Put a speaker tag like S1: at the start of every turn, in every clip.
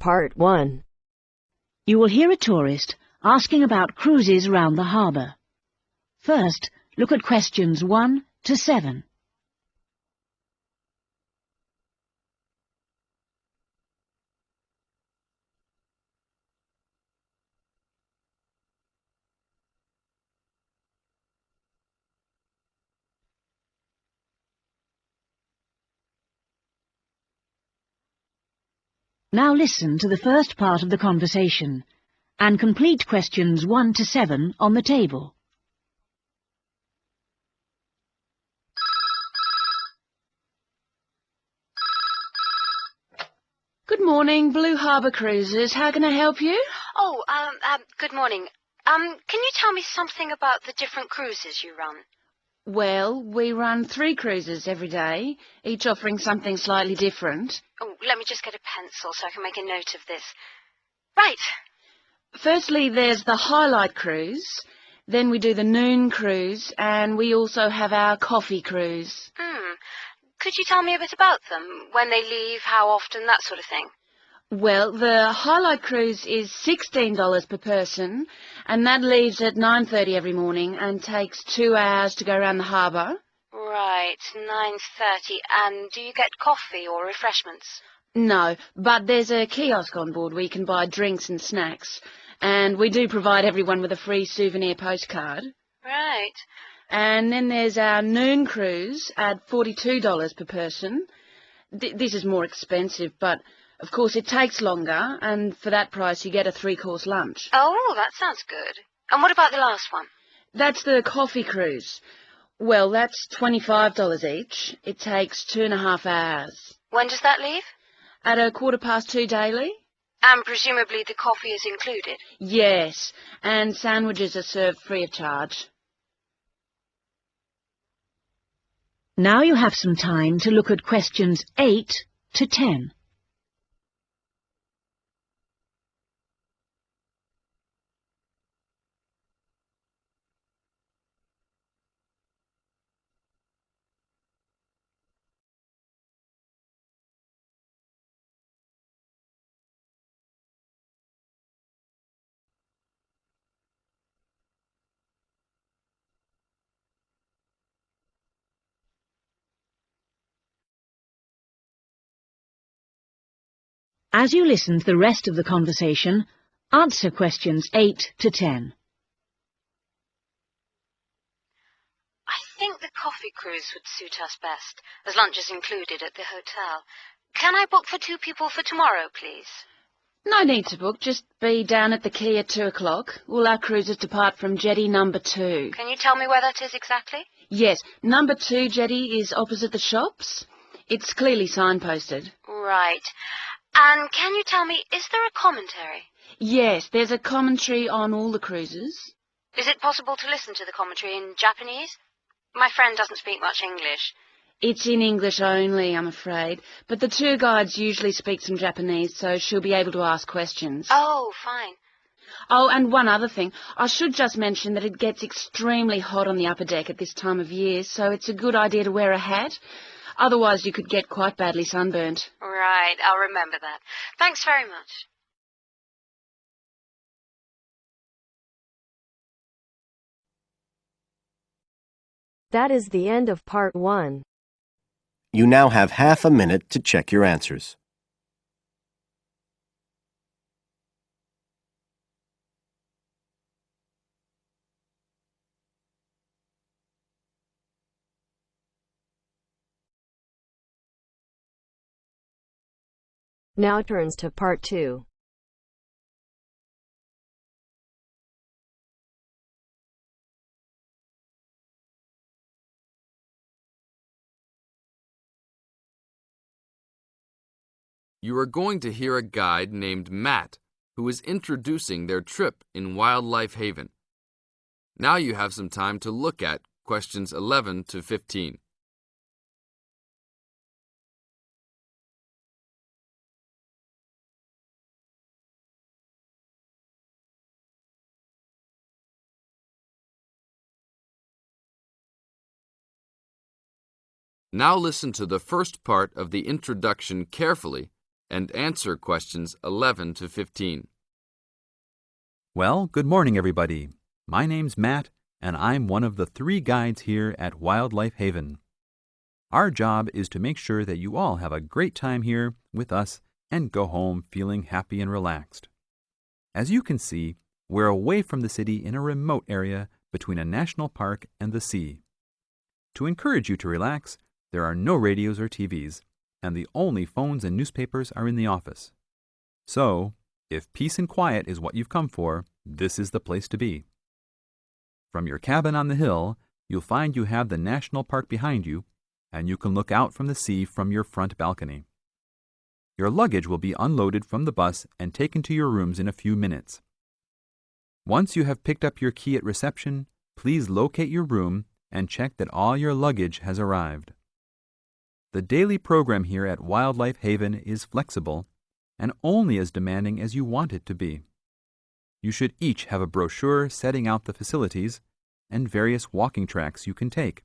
S1: Part 1.
S2: You will hear a tourist asking about cruises round the harbour. First, look at questions 1 to 7. Now listen to the first part of the conversation and complete questions 1 to 7 on the table. Good morning, Blue Harbour Cruises. How can I help you?
S3: Oh, good morning. Can you tell me something about the different cruises you run?
S2: Well, we run 3 cruises every day, each offering something slightly different.
S3: Oh, let me just get a pencil so I can make a note of this. Right.
S2: Firstly, there's the Highlight Cruise, then we do the Noon Cruise, and we also have our Coffee Cruise.
S3: Could you tell me a bit about them? When they leave, how often, that sort of thing?
S2: Well, the Highlight Cruise is $16 per person, and that leaves at 9:30 every morning and takes 2 hours to go around the harbour.
S3: Right, 9:30. And do you get coffee or refreshments?
S2: No, but there's a kiosk on board where you can buy drinks and snacks, and we do provide everyone with a free souvenir postcard.
S3: Right.
S2: And then there's our Noon Cruise at $42 per person. This is more expensive, but of course it takes longer, and for that price you get a 3-course lunch.
S3: Oh, that sounds good. And what about the last one?
S2: That's the Coffee Cruise. Well, that's $25 each. It takes 2.5 hours.
S3: When does that leave?
S2: At 2:15 daily?
S3: And presumably the coffee is included?
S2: Yes, and sandwiches are served free of charge. Now you have some time to look at questions 8 to 10. As you listen to the rest of the conversation, answer questions 8 to 10.
S3: I think the coffee cruise would suit us best, as lunch is included at the hotel. Can I book for 2 people for tomorrow, please?
S2: No need to book, just be down at the quay at 2 o'clock. All our cruises depart from jetty number 2.
S3: Can you tell me where that is exactly?
S2: Yes, number 2 jetty is opposite the shops. It's clearly signposted.
S3: Right. And can you tell me, is there a commentary?
S2: Yes, there's a commentary on all the cruises.
S3: Is it possible to listen to the commentary in Japanese? My friend doesn't speak much English.
S2: It's in English only, I'm afraid, but the tour guides usually speak some Japanese, so she'll be able to ask questions.
S3: Oh, fine.
S2: Oh, and one other thing. I should just mention that it gets extremely hot on the upper deck at this time of year, so it's a good idea to wear a hat. Otherwise, you could get quite badly sunburnt.
S3: Right, I'll remember that. Thanks very much.
S1: That is the end of Part 1.
S4: You now have half a minute to check your answers.
S1: Now turns to Part 2.
S5: You are going to hear a guide named Matt who is introducing their trip in Wildlife Haven. Now you have some time to look at questions 11 to 15. Now listen to the first part of the introduction carefully and answer questions 11 to 15.
S6: Well, good morning, everybody. My name's Matt, and I'm one of the 3 guides here at Wildlife Haven. Our job is to make sure that you all have a great time here with us and go home feeling happy and relaxed. As you can see, we're away from the city in a remote area between a national park and the sea. To encourage you to relax, there are no radios or TVs, and the only phones and newspapers are in the office. So, if peace and quiet is what you've come for, this is the place to be. From your cabin on the hill, you'll find you have the national park behind you, and you can look out from the sea from your front balcony. Your luggage will be unloaded from the bus and taken to your rooms in a few minutes. Once you have picked up your key at reception, please locate your room and check that all your luggage has arrived. The daily program here at Wildlife Haven is flexible and only as demanding as you want it to be. You should each have a brochure setting out the facilities and various walking tracks you can take.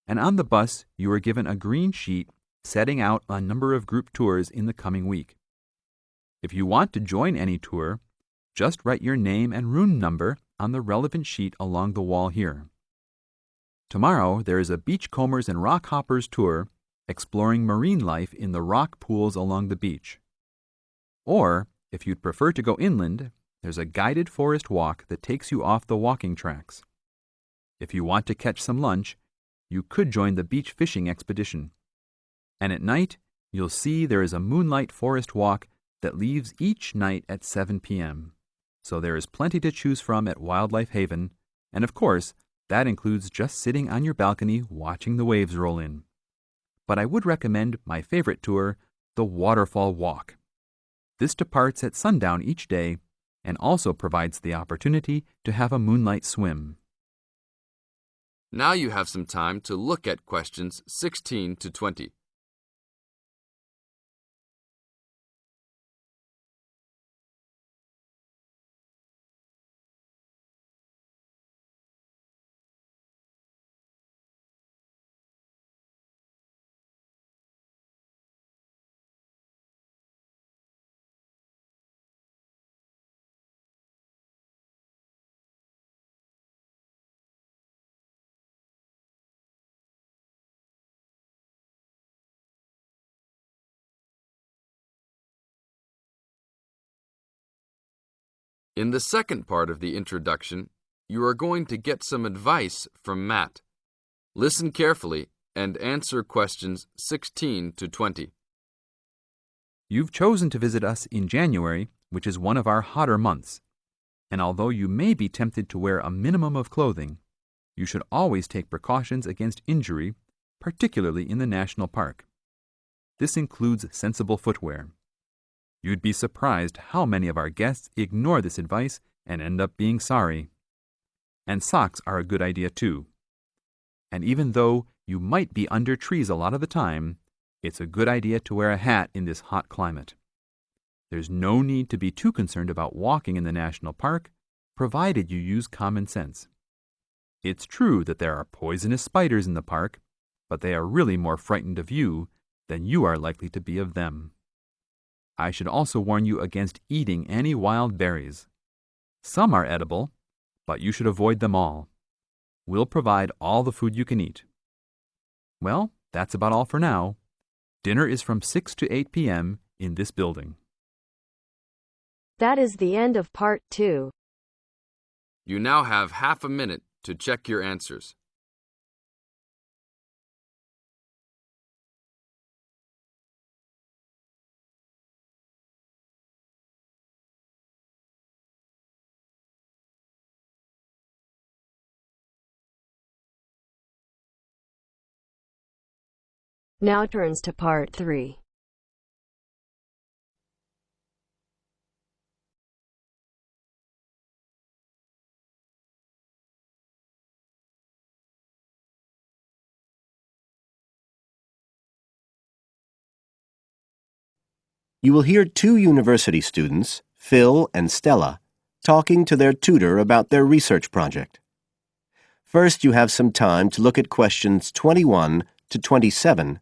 S6: And on the bus, you are given a green sheet setting out a number of group tours in the coming week. If you want to join any tour, just write your name and room number on the relevant sheet along the wall here. Tomorrow, there is a beachcombers and rock hoppers tour exploring marine life in the rock pools along the beach. Or, if you'd prefer to go inland, there's a guided forest walk that takes you off the walking tracks. If you want to catch some lunch, you could join the beach fishing expedition. And at night, you'll see there is a moonlight forest walk that leaves each night at 7 p.m. So there is plenty to choose from at Wildlife Haven, and of course, that includes just sitting on your balcony watching the waves roll in. But I would recommend my favorite tour, the Waterfall Walk. This departs at sundown each day and also provides the opportunity to have a moonlight swim.
S5: Now you have some time to look at questions 16 to 20. In the second part of the introduction, you are going to get some advice from Matt. Listen carefully and answer questions 16 to 20.
S6: You've chosen to visit us in January, which is one of our hotter months. And although you may be tempted to wear a minimum of clothing, you should always take precautions against injury, particularly in the national park. This includes sensible footwear. You'd be surprised how many of our guests ignore this advice and end up being sorry. And socks are a good idea too. And even though you might be under trees a lot of the time, it's a good idea to wear a hat in this hot climate. There's no need to be too concerned about walking in the national park, provided you use common sense. It's true that there are poisonous spiders in the park, but they are really more frightened of you than you are likely to be of them. I should also warn you against eating any wild berries. Some are edible, but you should avoid them all. We'll provide all the food you can eat. Well, that's about all for now. Dinner is from 6 to 8 p.m. in this building.
S1: That is the end of part 2.
S5: You now have half a minute to check your answers.
S1: Now turns to part 3.
S4: You will hear 2 university students, Phil and Stella, talking to their tutor about their research project. First, you have some time to look at questions 21 to 27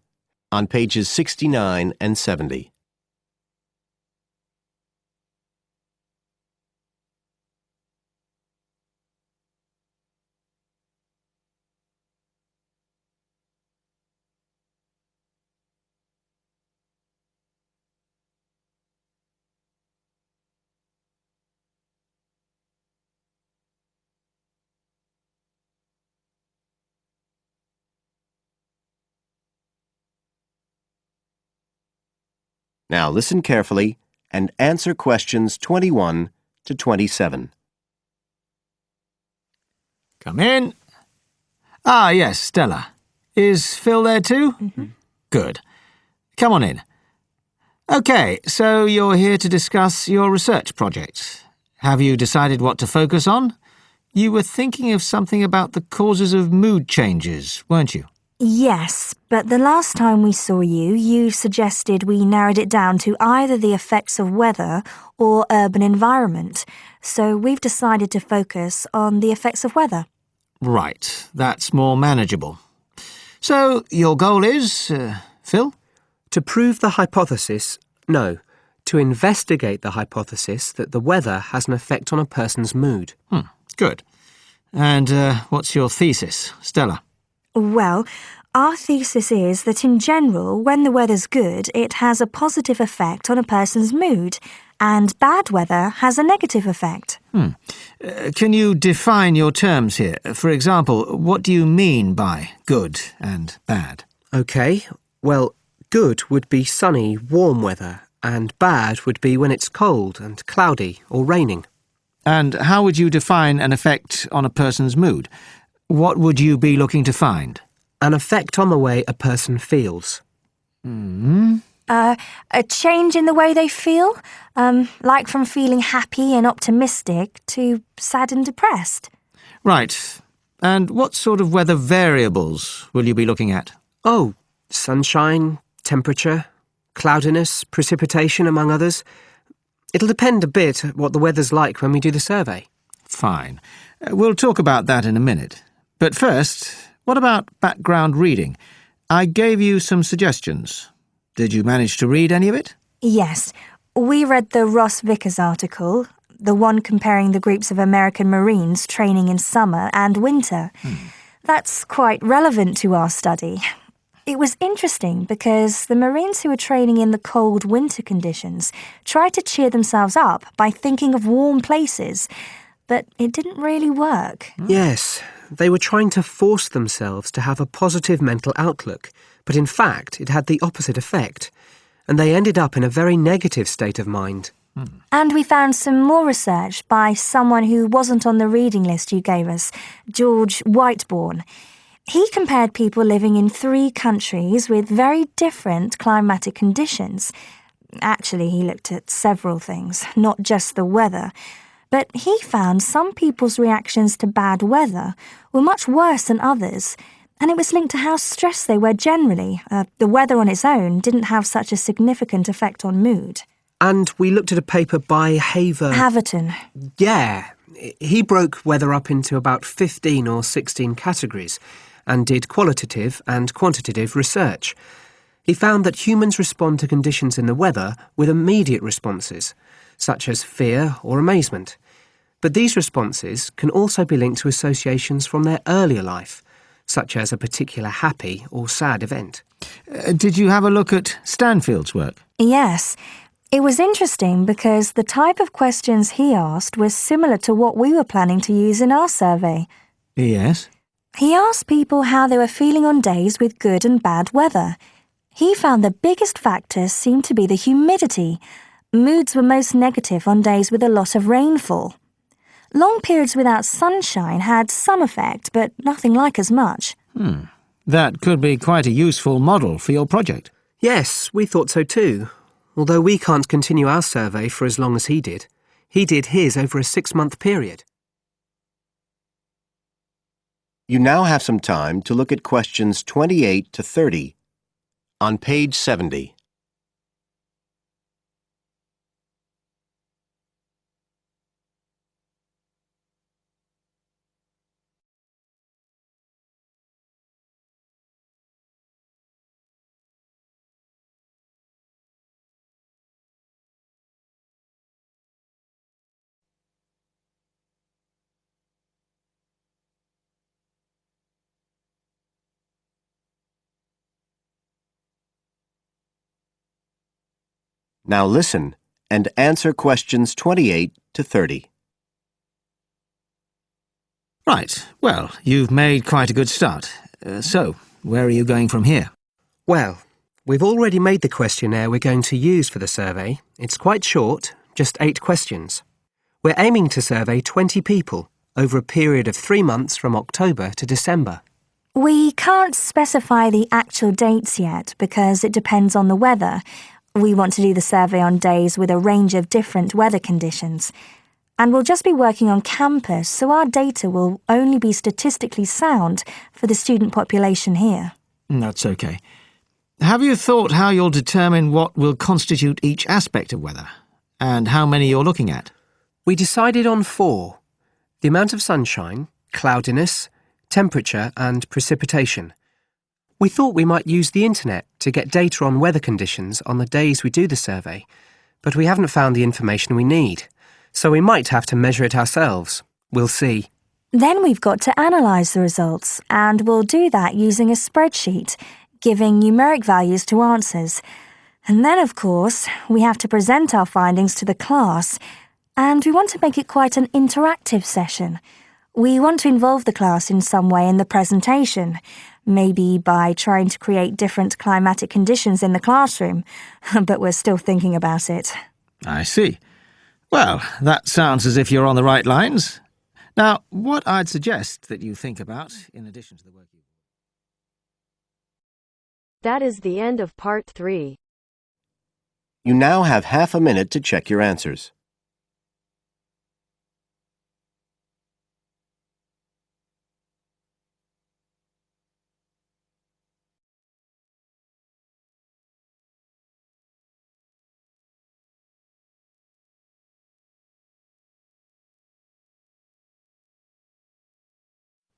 S4: on pages 69 and 70. Now listen carefully and answer questions 21 to 27.
S7: Come in. Ah, yes, Stella. Is Phil there too? Good. Come on in. OK, so you're here to discuss your research project. Have you decided what to focus on? You were thinking of something about the causes of mood changes, weren't you?
S8: Yes, but the last time we saw you, you suggested we narrowed it down to either the effects of weather or urban environment. So we've decided to focus on the effects of weather.
S7: Right, that's more manageable. So, your goal is, Phil?
S9: To prove the hypothesis, no, to investigate the hypothesis that the weather has an effect on a person's mood.
S7: Good. And what's your thesis, Stella?
S8: Well, our thesis is that in general, when the weather's good, it has a positive effect on a person's mood, and bad weather has a negative effect.
S7: Can you define your terms here? For example, what do you mean by good and bad?
S9: OK, well, good would be sunny, warm weather, and bad would be when it's cold and cloudy or raining.
S7: And how would you define an effect on a person's mood? What would you be looking to find?
S9: An effect on the way a person feels.
S8: A change in the way they feel, like from feeling happy and optimistic to sad and depressed.
S7: Right. And what sort of weather variables will you be looking at?
S9: Oh, sunshine, temperature, cloudiness, precipitation, among others. It'll depend a bit what the weather's like when we do the survey.
S7: Fine. We'll talk about that in a minute. But first, what about background reading? I gave you some suggestions. Did you manage to read any of it?
S8: Yes, we read the Ross Vickers article, the one comparing the groups of American Marines training in summer and winter. That's quite relevant to our study. It was interesting because the Marines who were training in the cold winter conditions tried to cheer themselves up by thinking of warm places, but it didn't really work.
S9: Yes, they were trying to force themselves to have a positive mental outlook, but in fact it had the opposite effect, and they ended up in a very negative state of mind.
S8: And we found some more research by someone who wasn't on the reading list you gave us, George Whiteborn. He compared people living in 3 countries with very different climatic conditions. Actually, he looked at several things, not just the weather. But he found some people's reactions to bad weather were much worse than others, and it was linked to how stressed they were generally. The weather on its own didn't have such a significant effect on mood.
S9: And we looked at a paper by
S8: Haverton.
S9: Yeah, he broke weather up into about 15 or 16 categories and did qualitative and quantitative research. He found that humans respond to conditions in the weather with immediate responses, such as fear or amazement. But these responses can also be linked to associations from their earlier life, such as a particular happy or sad event.
S7: Did you have a look at Stanfield's work?
S8: Yes. It was interesting because the type of questions he asked was similar to what we were planning to use in our survey.
S7: Yes.
S8: He asked people how they were feeling on days with good and bad weather. He found the biggest factors seemed to be the humidity. Moods were most negative on days with a lot of rainfall. Long periods without sunshine had some effect, but nothing like as much.
S7: That could be quite a useful model for your project.
S9: Yes, we thought so too. Although we can't continue our survey for as long as he did. He did his over a 6-month period.
S4: You now have some time to look at questions 28 to 30 on page 70. Now listen and answer questions 28 to 30.
S7: Right. Well, you've made quite a good start. So, where are you going from here?
S9: Well, We've already made the questionnaire we're going to use for the survey. It's quite short, just 8 questions. We're aiming to survey 20 people over a period of 3 months from October to December.
S8: We can't specify the actual dates yet because it depends on the weather. We want to do the survey on days with a range of different weather conditions. And we'll just be working on campus, so our data will only be statistically sound for the student population here.
S7: That's okay. Have you thought how you'll determine what will constitute each aspect of weather, and how many you're looking at?
S9: We decided on 4. The amount of sunshine, cloudiness, temperature and precipitation. We thought we might use the internet to get data on weather conditions on the days we do the survey, but we haven't found the information we need, so we might have to measure it ourselves. We'll see.
S8: Then we've got to analyse the results, and we'll do that using a spreadsheet, giving numeric values to answers. And then, of course, we have to present our findings to the class, and we want to make it quite an interactive session. We want to involve the class in some way in the presentation, maybe by trying to create different climatic conditions in the classroom, but we're still thinking about it.
S7: I see. Well, that sounds as if you're on the right lines. Now, what I'd suggest that you think about, in addition to the work you...
S1: That is the end of part 3.
S4: You now have half a minute to check your answers.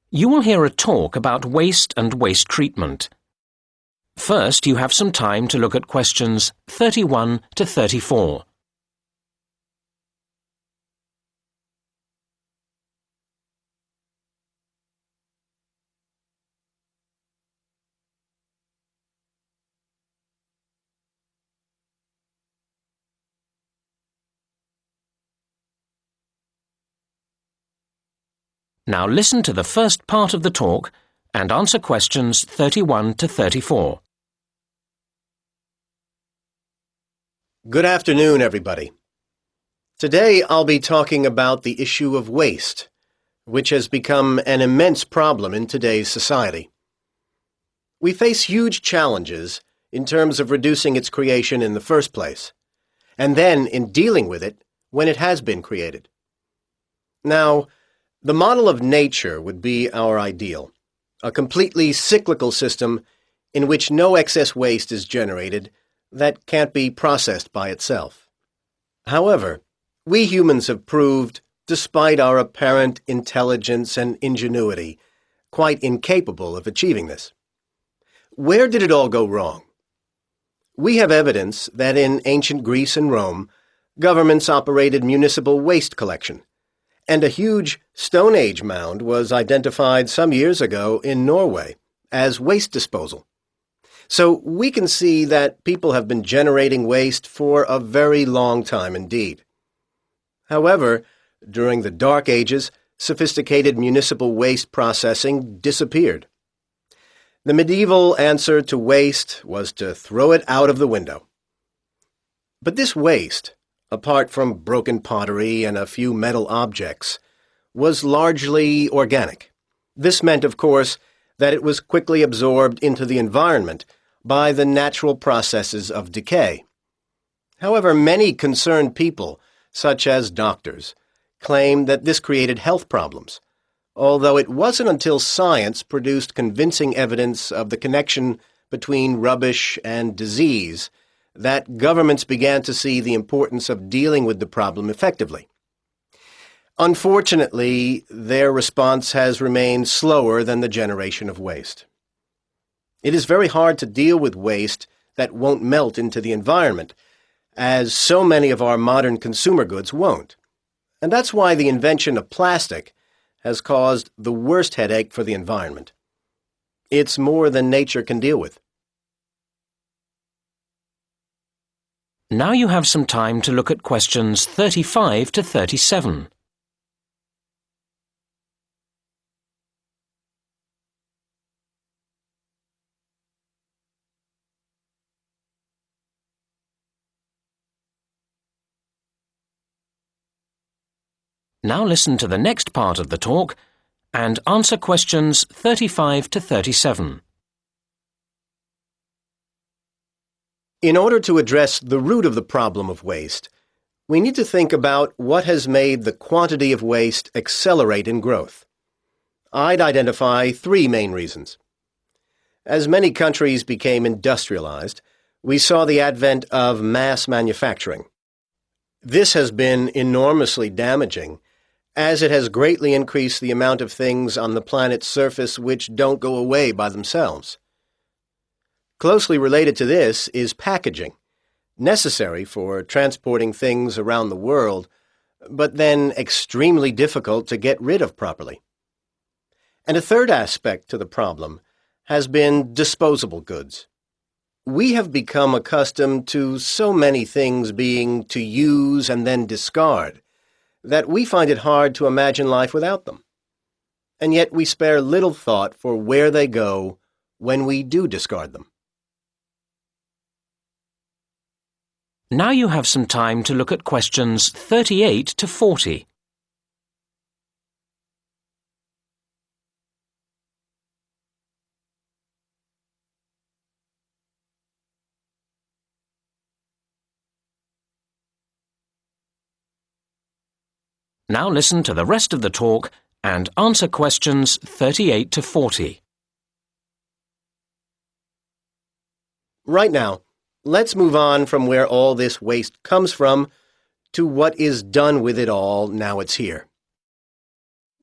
S10: You will hear a talk about waste and waste treatment. First, you have some time to look at questions 31 to 34. Now listen to the first part of the talk and answer questions 31 to 34.
S4: Good afternoon, everybody. Today I'll be talking about the issue of waste, which has become an immense problem in today's society. We face huge challenges in terms of reducing its creation in the first place, and then in dealing with it when it has been created. Now, the model of nature would be our ideal, a completely cyclical system in which no excess waste is generated that can't be processed by itself. However, we humans have proved, despite our apparent intelligence and ingenuity, quite incapable of achieving this. Where did it all go wrong? We have evidence that in ancient Greece and Rome, governments operated municipal waste collection, and a huge Stone Age mound was identified some years ago in Norway as waste disposal. So we can see that people have been generating waste for a very long time indeed. However, during the Dark Ages, sophisticated municipal waste processing disappeared. The medieval answer to waste was to throw it out of the window. But this waste, apart from broken pottery and a few metal objects, was largely organic. This meant, of course, that it was quickly absorbed into the environment by the natural processes of decay. However, many concerned people, such as doctors, claim that this created health problems, although it wasn't until science produced convincing evidence of the connection between rubbish and disease that governments began to see the importance of dealing with the problem effectively. Unfortunately, their response has remained slower than the generation of waste. It is very hard to deal with waste that won't melt into the environment, as so many of our modern consumer goods won't. And that's why the invention of plastic has caused the worst headache for the environment. It's more than nature can deal with.
S10: Now you have some time to look at questions 35 to 37. Now listen to the next part of the talk and answer questions 35 to 37.
S4: In order to address the root of the problem of waste, we need to think about what has made the quantity of waste accelerate in growth. I'd identify three main reasons. As many countries became industrialized, we saw the advent of mass manufacturing. This has been enormously damaging, as it has greatly increased the amount of things on the planet's surface which don't go away by themselves. Closely related to this is packaging, necessary for transporting things around the world, but then extremely difficult to get rid of properly. And a third aspect to the problem has been disposable goods. We have become accustomed to so many things being to use and then discard that we find it hard to imagine life without them. And yet we spare little thought for where they go when we do discard them.
S10: Now you have some time to look at questions 38 to 40. Now listen to the rest of the talk and answer questions 38 to 40.
S4: Right now, let's move on from where all this waste comes from to what is done with it all now it's here.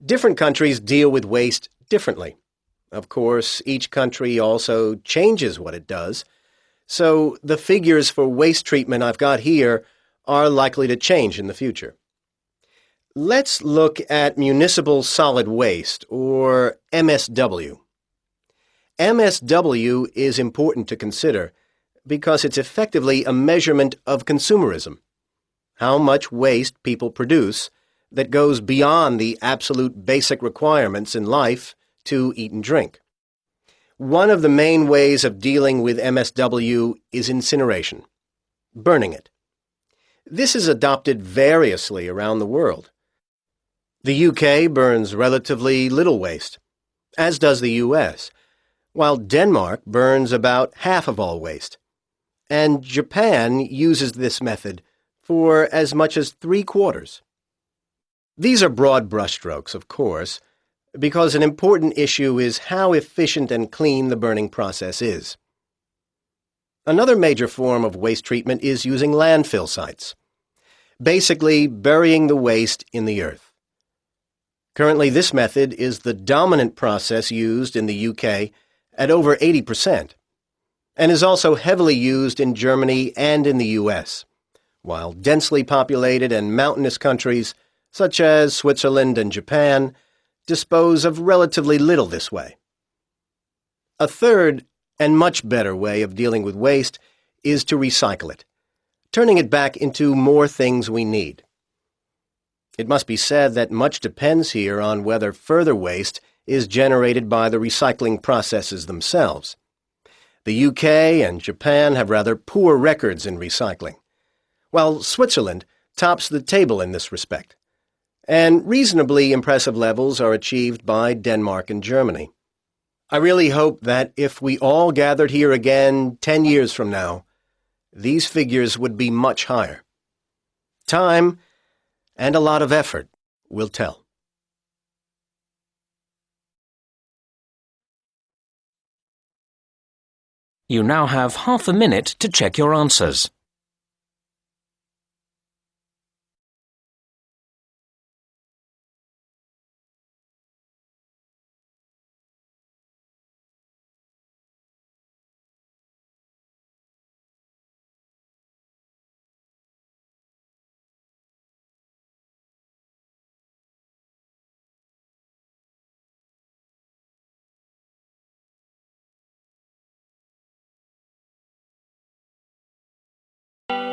S4: Different countries deal with waste differently. Of course, each country also changes what it does, so the figures for waste treatment I've got here are likely to change in the future. Let's look at municipal solid waste, or MSW. MSW is important to consider because it's effectively a measurement of consumerism, how much waste people produce that goes beyond the absolute basic requirements in life to eat and drink. One of the main ways of dealing with MSW is incineration, burning it. This is adopted variously around the world. The UK burns relatively little waste, as does the US, while Denmark burns about half of all waste. And Japan uses this method for as much as 3/4. These are broad brushstrokes, of course, because an important issue is how efficient and clean the burning process is. Another major form of waste treatment is using landfill sites, basically burying the waste in the earth. Currently, this method is the dominant process used in the UK at over 80%. And is also heavily used in Germany and in the US, while densely populated and mountainous countries, such as Switzerland and Japan, dispose of relatively little this way. A third and much better way of dealing with waste is to recycle it, turning it back into more things we need. It must be said that much depends here on whether further waste is generated by the recycling processes themselves. The UK and Japan have rather poor records in recycling, while Switzerland tops the table in this respect, and reasonably impressive levels are achieved by Denmark and Germany. I really hope that if we all gathered here again 10 years from now, these figures would be much higher. Time and a lot of effort will tell.
S10: You now have half a minute to check your answers.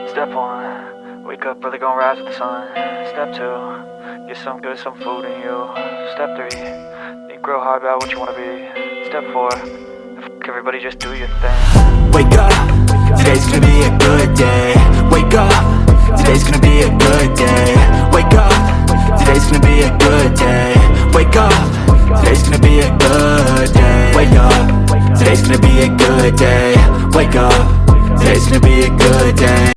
S11: Step 1, wake up early, gonna rise with the sun. Step 2, get some good, some food in you. Step 3, think real hard about what you wanna be. Step 4, everybody just do your thing.
S12: Wake up, today's gonna be a good day. Wake up, today's gonna be a good day. Wake up, today's gonna gonna be a good day. Wake up, today's gonna be a good day. Wake up, today's gonna be a good day. Wake up, today's gonna be a good day.